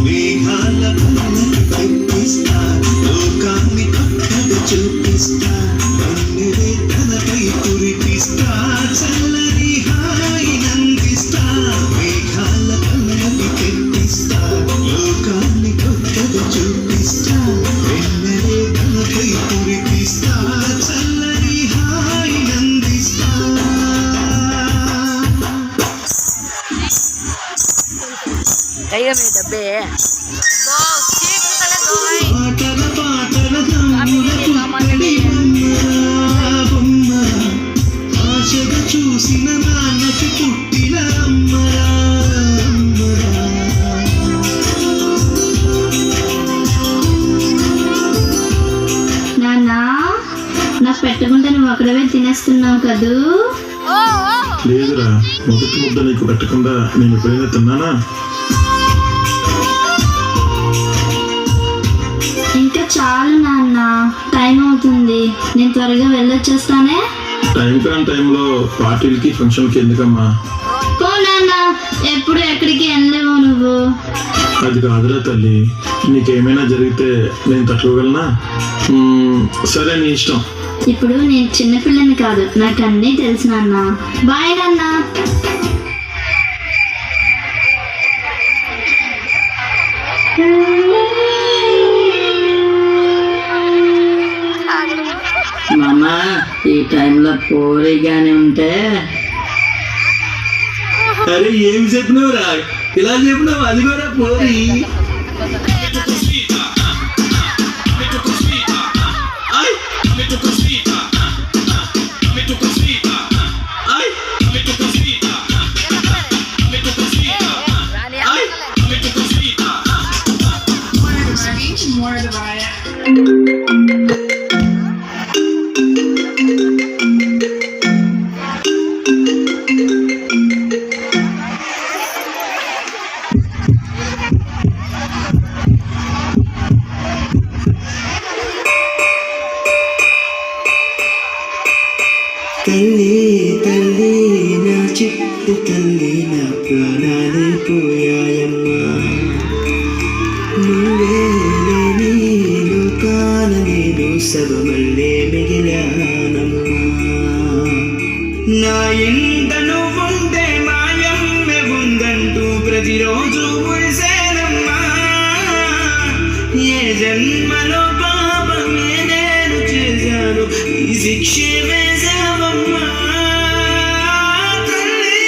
మేఘాల పల్లకి తెప్పిస్తా లోకాన్ని కొత్తగా చూపిస్తా అన్నివే తనపై కురిపిస్తా చల్లని హాయినందిస్తా మేఘాల పల్లకి తెప్పిస్తా లోకాన్ని కొత్తగా చూపిస్తా వెన్నెలే తనపై కురిపిస్తా చల్లని హాయినందిస్తా. कहिए मेरे डब्बे दो केक तले दो है పాటల పాటల తమ్ముల బొమ్మ ఆశగా చూసిన నాన్నకి పుట్టిన అమ్మరా నాన్న నాకు పెట్టకుండా నువ్వు అక్కడవే తినేస్తున్నావు కదూ. లేదురా, మొదటి ముద్ద నీకు పెట్టకుండా నేను ఎప్పుడైనా తిన్నానా? ఇంకా చాలు నాన్న, టైం అవుతుంది, నేను త్వరగా వెళ్ళొచ్చేస్తానే. టైం కాని టైంలో పార్టీలకి ఫంక్షన్కి ఎందుకమ్మా? పో నాన్న, ఎప్పుడు ఎక్కడికి వెళ్ళలేవు నువ్వు. అది కాదురా తల్లి, నీకేమైనా జరిగితే నేను తట్టుకోగలనా? సరే నీ ఇష్టం. ఇప్పుడు నేను చిన్నపిల్లని కాదు, నాకు అన్నీ తెలుసు నాన్న. బాయ్ నాన్న. మామ ఈ టైంలో పోరిగానే ఉంటే. అరే ఏం చెప్పినావురా, ఇలా చెప్పినావు, అది కూడా పోరి. తల్లి తల్లి నా చిట్టు తల్లి, నా ప్రాణాలే పోయాయమ్మా. నువ్వే లేని లోకాన నేను సర్వమల్లే మిగిలానమ్మా. నా ఇంట నువ్వుంటే మాయమ్మె ఉందంటూ ప్రతిరోజు మురిసేనమ్మా. ఏ జన్మలో పాపమే నేను చేశాను, ఈ శిక్షే వేశావమ్మా. తల్లి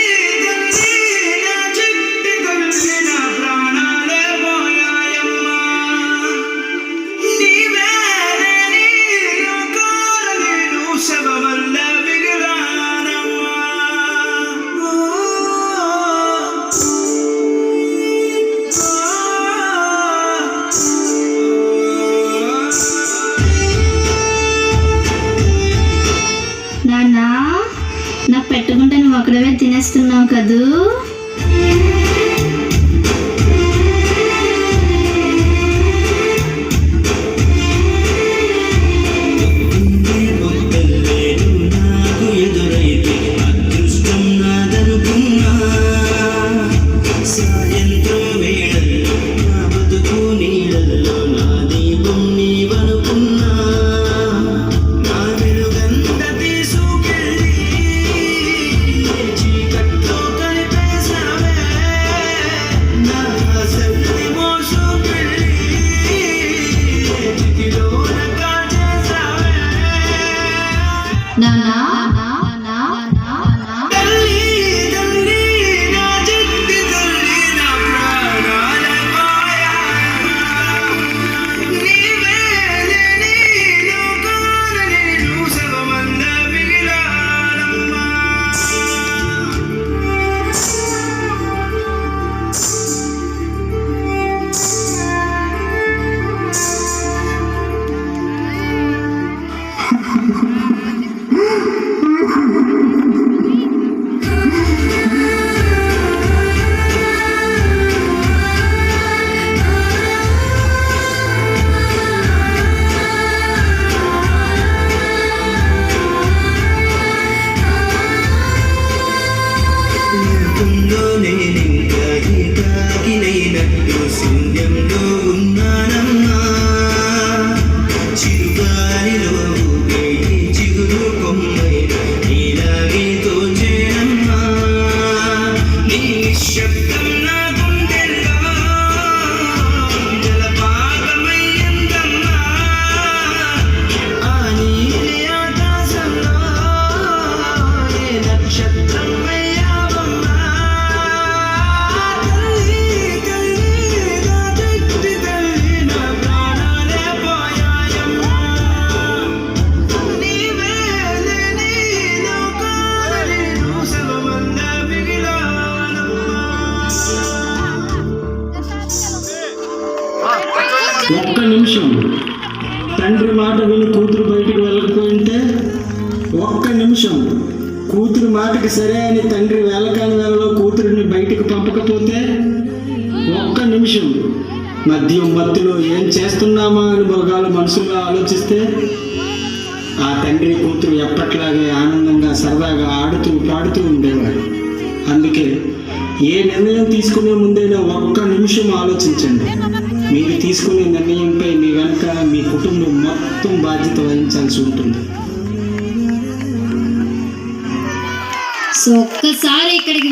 తల్లి నా చిట్టి తల్లి, నా ప్రాణాలే పోయాయమ్మా. నీవే లేని లోకాన నేను శవమల్ల మిగిలానమ్మా. నాన్న, నాకు పెట్టకుండా నువ్వు అక్కడవే తినేస్తున్నావు కదూ. నాకు ఎదురైతే అదృష్టం నాదనుకున్నా. సాయంత్రం వేళల్లో నా బతుకు నీడల్లో నా దీపం నీవనుకున్నా. నా వెలుగంత తీసుకెళ్ళి చీకట్లో కలిపేశావమ్మా. హృదయంలో ఉన్నానమ్మా చిరుగాలిలో ఊపేటి చిగురు కొమ్మై నీలాగే తోచేనమ్మా నీ నిశ్శబ్దం నా గుండెల్లో జలపాతమయ్యిందమ్మా ఆ నీలి ఆకాశంలో ఏ నక్షత్రం అయ్యావమ్మా తల్లి తల్లి నా చెట్టి తల్లి నా ప్రాణాలే పోయాయమ్మా నీవే లేని లోకాన నేను శవమంద మిగిలానమ్మా ఒక్క నిమిషం తండ్రి మాట విని కూతురు బయటికి వెళ్ళకపోయింటే, ఒక్క నిమిషం కూతురు మాటకి సరే అని తండ్రి వేళకాని వేళలో కూతురిని బయటికి పంపకపోతే, ఒక్క నిమిషం మద్యం మత్తులో ఏం చేస్తున్నామా అని మృగాలు మనసులో ఆలోచిస్తే ఆ తండ్రి కూతురు ఎప్పట్లాగే ఆనందంగా సరదాగా ఆడుతూ పాడుతూ ఉండేవాడు. అందుకే ఏ నిర్ణయం తీసుకునే ముందైనా ఒక్క నిమిషం ఆలోచించండి. మీరు తీసుకునే నిర్ణయంపై మీ వెనక మీ కుటుంబం మొత్తం బాధ్యత వహించాల్సి ఉంటుంది. సో ఒక్కసారి ఇక్కడికి